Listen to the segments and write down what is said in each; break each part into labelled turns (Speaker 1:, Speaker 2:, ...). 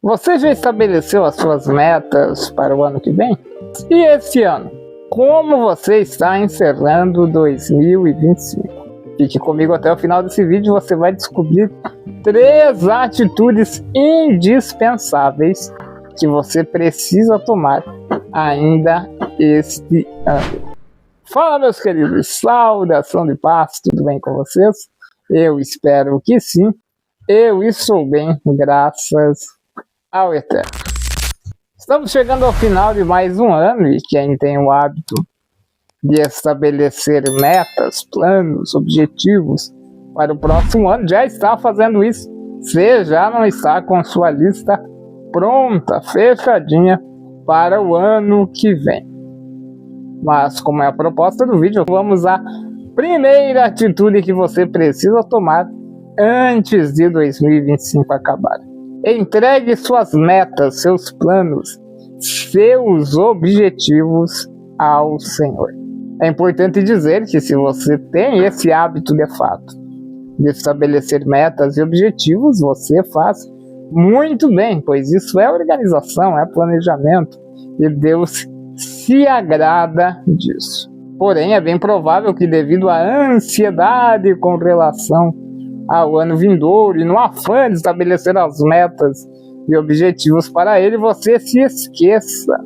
Speaker 1: Você já estabeleceu as suas metas para o ano que vem? E esse ano, como você está encerrando 2025? Fique comigo até o final desse vídeo, você vai descobrir 3 atitudes indispensáveis que você precisa tomar ainda este ano. Fala, meus queridos, saudação de paz, tudo bem com vocês? Eu espero que sim, eu estou bem, graças ao Eterno. Estamos chegando ao final de mais um ano e quem tem o hábito de estabelecer metas, planos, objetivos para o próximo ano já está fazendo isso. Você já não está com sua lista pronta, fechadinha para o ano que vem. Mas como é a proposta do vídeo, vamos à primeira atitude que você precisa tomar antes de 2025 acabar. Entregue suas metas, seus planos, seus objetivos ao Senhor. É importante dizer que se você tem esse hábito de fato de estabelecer metas e objetivos, você faz muito bem, pois isso é organização, é planejamento e Deus se agrada disso. Porém, é bem provável que devido à ansiedade com relação ao ano vindouro e no afã de estabelecer as metas e objetivos para ele, você se esqueça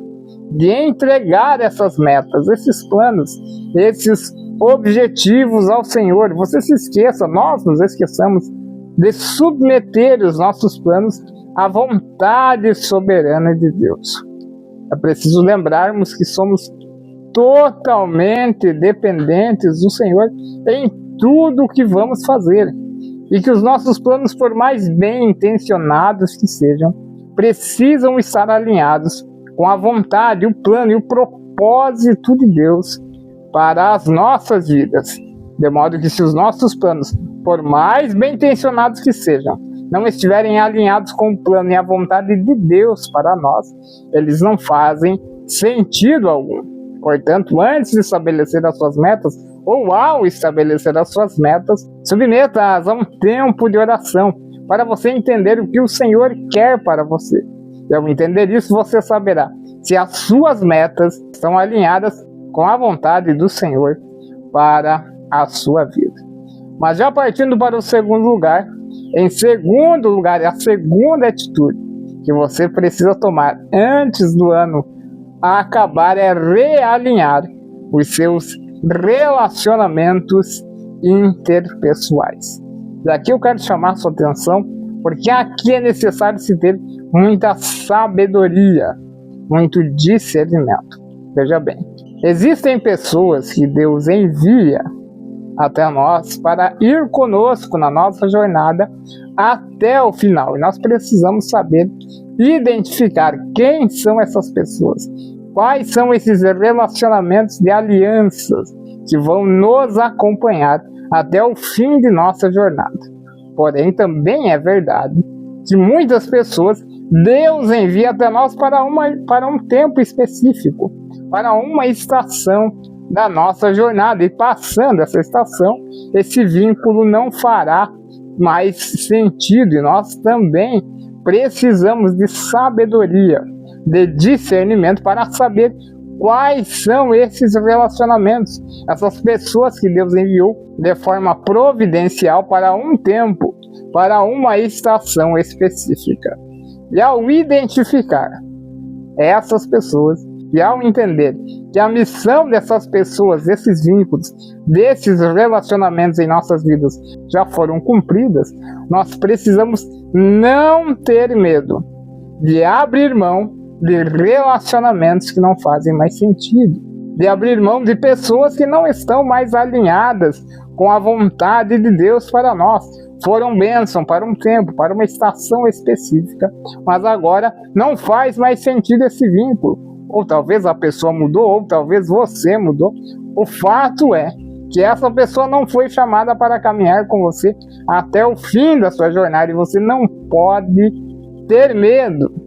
Speaker 1: de entregar essas metas, esses planos, esses objetivos ao Senhor. Você se esqueça, nós nos esqueçamos de submeter os nossos planos à vontade soberana de Deus. É preciso lembrarmos que somos totalmente dependentes do Senhor em tudo o que vamos fazer. E que os nossos planos, por mais bem intencionados que sejam, precisam estar alinhados com a vontade, o plano e o propósito de Deus para as nossas vidas. De modo que se os nossos planos, por mais bem intencionados que sejam, não estiverem alinhados com o plano e a vontade de Deus para nós, eles não fazem sentido algum. Portanto, antes de estabelecer as suas metas, ou ao estabelecer as suas metas, submeta-as a um tempo de oração, para você entender o que o Senhor quer para você. E ao entender isso, você saberá se as suas metas estão alinhadas com a vontade do Senhor para a sua vida. Mas já partindo para o segundo lugar, em segundo lugar, a segunda atitude que você precisa tomar antes do ano acabar é realinhar os seus relacionamentos interpessoais. E aqui eu quero chamar sua atenção, porque aqui é necessário se ter muita sabedoria, muito discernimento. Veja bem, existem pessoas que Deus envia até nós para ir conosco na nossa jornada até o final. E nós precisamos saber identificar quem são essas pessoas, quais são esses relacionamentos de alianças que vão nos acompanhar até o fim de nossa jornada. Porém, também é verdade que muitas pessoas Deus envia até nós para um tempo específico, para uma estação da nossa jornada. E passando essa estação, esse vínculo não fará mais sentido. E nós também precisamos de sabedoria, de discernimento para saber quais são esses relacionamentos, essas pessoas que Deus enviou de forma providencial para um tempo, para uma estação específica. E ao identificar essas pessoas e ao entender que a missão dessas pessoas, desses vínculos, desses relacionamentos em nossas vidas já foram cumpridas, nós precisamos não ter medo de abrir mão de relacionamentos que não fazem mais sentido, de abrir mão de pessoas que não estão mais alinhadas com a vontade de Deus para nós. Foram bênção para um tempo, para uma estação específica, mas agora não faz mais sentido esse vínculo. Ou talvez a pessoa mudou, ou talvez você mudou. O fato é que essa pessoa não foi chamada para caminhar com você até o fim da sua jornada, e você não pode ter medo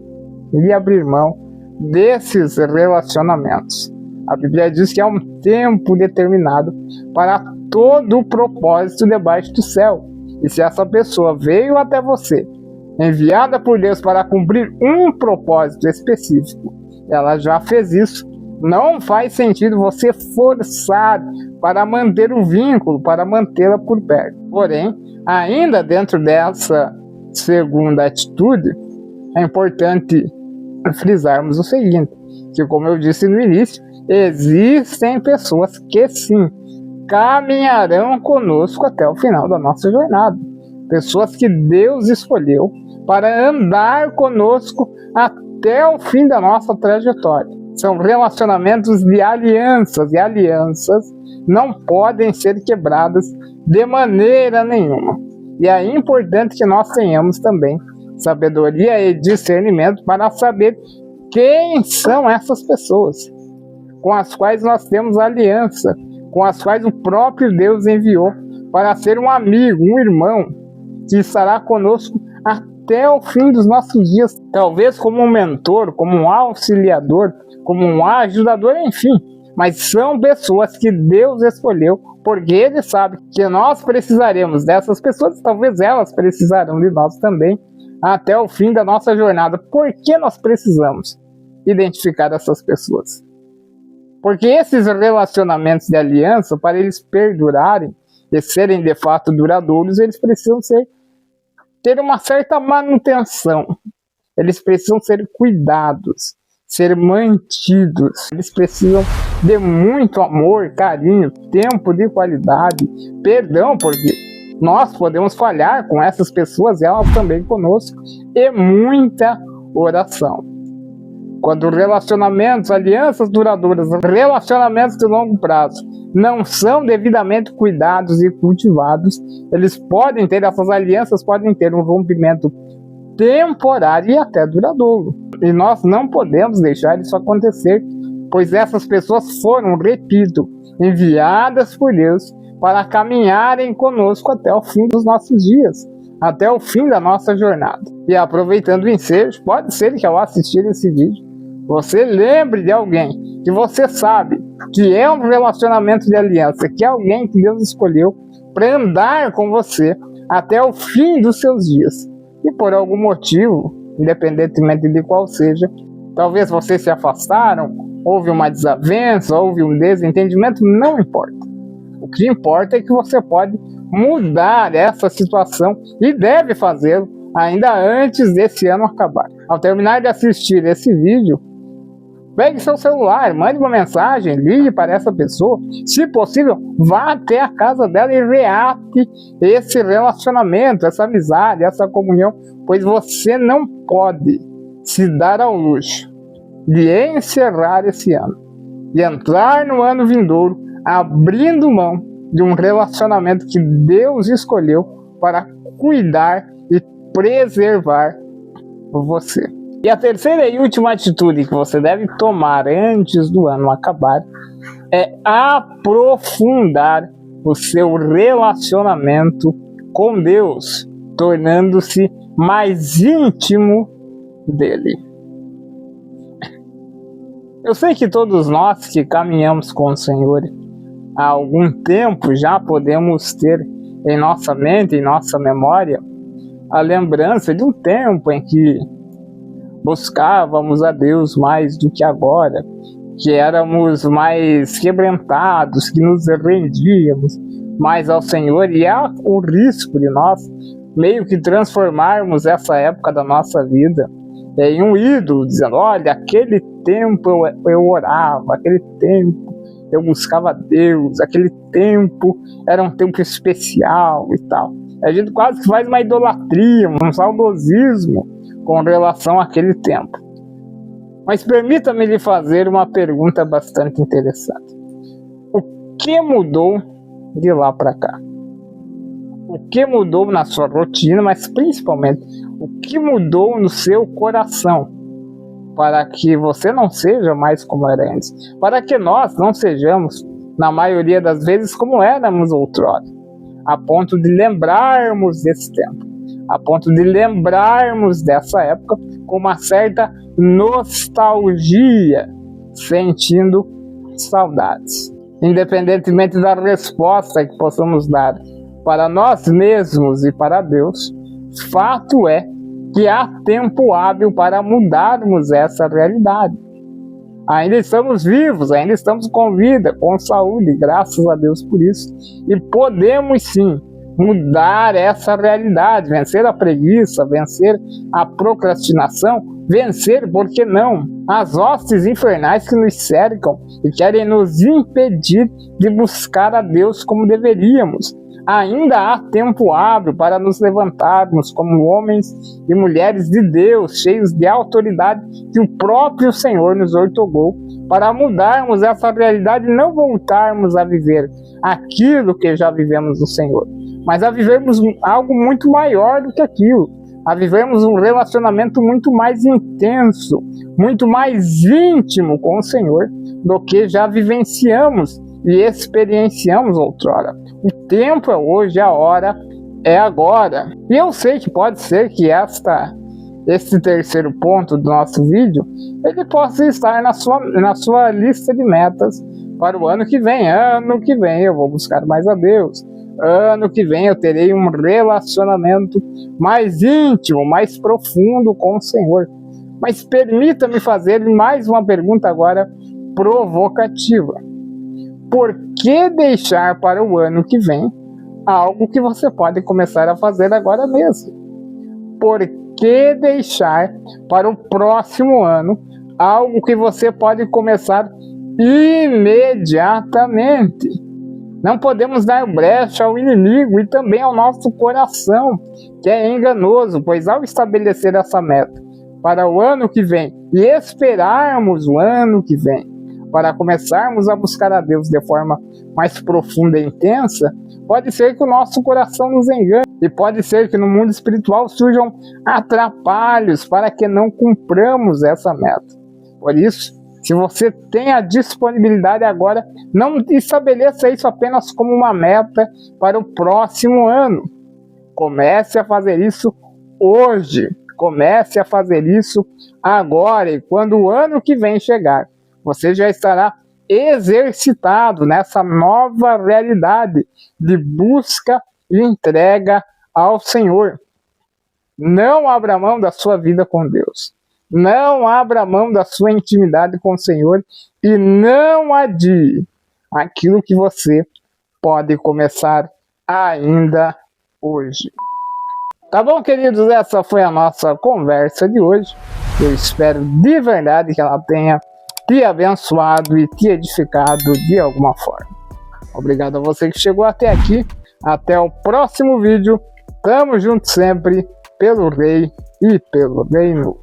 Speaker 1: de abrir mão desses relacionamentos. A Bíblia diz que há um tempo determinado para todo o propósito debaixo do céu. E se essa pessoa veio até você enviada por Deus para cumprir um propósito específico, ela já fez isso. Não faz sentido você forçar para manter o vínculo, para mantê-la por perto. Porém, ainda dentro dessa segunda atitude, é importante frisarmos o seguinte, que como eu disse no início, existem pessoas que sim, caminharão conosco até o final da nossa jornada. Pessoas que Deus escolheu para andar conosco até o fim da nossa trajetória. São relacionamentos de alianças, e alianças não podem ser quebradas de maneira nenhuma. E é importante que nós tenhamos também sabedoria e discernimento para saber quem são essas pessoas com as quais nós temos aliança, com as quais o próprio Deus enviou para ser um amigo, um irmão, que estará conosco até o fim dos nossos dias, talvez como um mentor, como um auxiliador, como um ajudador, enfim, mas são pessoas que Deus escolheu, porque Ele sabe que nós precisaremos dessas pessoas, talvez elas precisarão de nós também, até o fim da nossa jornada. Por que nós precisamos identificar essas pessoas? Porque esses relacionamentos de aliança, para eles perdurarem e serem de fato duradouros, eles precisam ter uma certa manutenção. Eles precisam ser cuidados, ser mantidos. Eles precisam de muito amor, carinho, tempo de qualidade, perdão, porque nós podemos falhar com essas pessoas, elas também conosco, e muita oração. Quando relacionamentos, alianças duradouras, relacionamentos de longo prazo não são devidamente cuidados e cultivados, essas alianças podem ter um rompimento temporário e até duradouro. E nós não podemos deixar isso acontecer, pois essas pessoas foram, repito, enviadas por Deus para caminharem conosco até o fim dos nossos dias, até o fim da nossa jornada. E aproveitando o ensejo, pode ser que ao assistir esse vídeo, você lembre de alguém que você sabe que é um relacionamento de aliança, que é alguém que Deus escolheu para andar com você até o fim dos seus dias. E por algum motivo, independentemente de qual seja, talvez vocês se afastaram, houve uma desavença, houve um desentendimento, não importa. O que importa é que você pode mudar essa situação e deve fazê-lo ainda antes desse ano acabar. Ao terminar de assistir esse vídeo, pegue seu celular, mande uma mensagem, ligue para essa pessoa. Se possível, vá até a casa dela e reate esse relacionamento, essa amizade, essa comunhão, pois você não pode se dar ao luxo de encerrar esse ano e entrar no ano vindouro abrindo mão de um relacionamento que Deus escolheu para cuidar e preservar você. E a terceira e última atitude que você deve tomar antes do ano acabar é aprofundar o seu relacionamento com Deus, tornando-se mais íntimo dele. Eu sei que todos nós que caminhamos com o Senhor há algum tempo já podemos ter em nossa mente, em nossa memória, a lembrança de um tempo em que buscávamos a Deus mais do que agora, que éramos mais quebrantados, que nos rendíamos mais ao Senhor, e há o risco de nós meio que transformarmos essa época da nossa vida em um ídolo, dizendo, olha, aquele tempo eu orava, aquele tempo eu buscava Deus, aquele tempo era um tempo especial e tal. A gente quase que faz uma idolatria, um saudosismo com relação àquele tempo. Mas permita-me lhe fazer uma pergunta bastante interessante. O que mudou de lá para cá? O que mudou na sua rotina, mas principalmente, o que mudou no seu coração para que você não seja mais como era antes? Para que nós não sejamos, na maioria das vezes, como éramos outrora, a ponto de lembrarmos desse tempo, a ponto de lembrarmos dessa época com uma certa nostalgia, sentindo saudades. Independentemente da resposta que possamos dar para nós mesmos e para Deus, fato é que há tempo hábil para mudarmos essa realidade. Ainda estamos vivos, ainda estamos com vida, com saúde, graças a Deus por isso. E podemos sim mudar essa realidade, vencer a preguiça, vencer a procrastinação, vencer, por que não, as hostes infernais que nos cercam e querem nos impedir de buscar a Deus como deveríamos. Ainda há tempo hábil para nos levantarmos como homens e mulheres de Deus, cheios de autoridade que o próprio Senhor nos outorgou, para mudarmos essa realidade e não voltarmos a viver aquilo que já vivemos no Senhor, mas a vivermos algo muito maior do que aquilo, a vivermos um relacionamento muito mais intenso, muito mais íntimo com o Senhor do que já vivenciamos e experienciamos outrora. O tempo é hoje, a hora é agora. E eu sei que pode ser que esse terceiro ponto do nosso vídeo, ele possa estar na sua lista de metas para o ano que vem. Ano que vem eu vou buscar mais a Deus. Ano que vem eu terei um relacionamento mais íntimo, mais profundo com o Senhor. Mas permita-me fazer mais uma pergunta agora provocativa. Por que deixar para o ano que vem algo que você pode começar a fazer agora mesmo? Por que deixar para o próximo ano algo que você pode começar imediatamente? Não podemos dar brecha ao inimigo e também ao nosso coração, que é enganoso, pois ao estabelecer essa meta para o ano que vem e esperarmos o ano que vem, para começarmos a buscar a Deus de forma mais profunda e intensa, pode ser que o nosso coração nos engane e pode ser que no mundo espiritual surjam atrapalhos para que não cumpramos essa meta. Por isso, se você tem a disponibilidade agora, não estabeleça isso apenas como uma meta para o próximo ano. Comece a fazer isso hoje, comece a fazer isso agora, e quando o ano que vem chegar, você já estará exercitado nessa nova realidade de busca e entrega ao Senhor. Não abra mão da sua vida com Deus. Não abra mão da sua intimidade com o Senhor e não adie aquilo que você pode começar ainda hoje. Tá bom, queridos? Essa foi a nossa conversa de hoje. Eu espero de verdade que ela tenha te abençoado e te edificado de alguma forma. Obrigado a você que chegou até aqui. Até o próximo vídeo. Tamo junto sempre, pelo Rei e pelo Reino.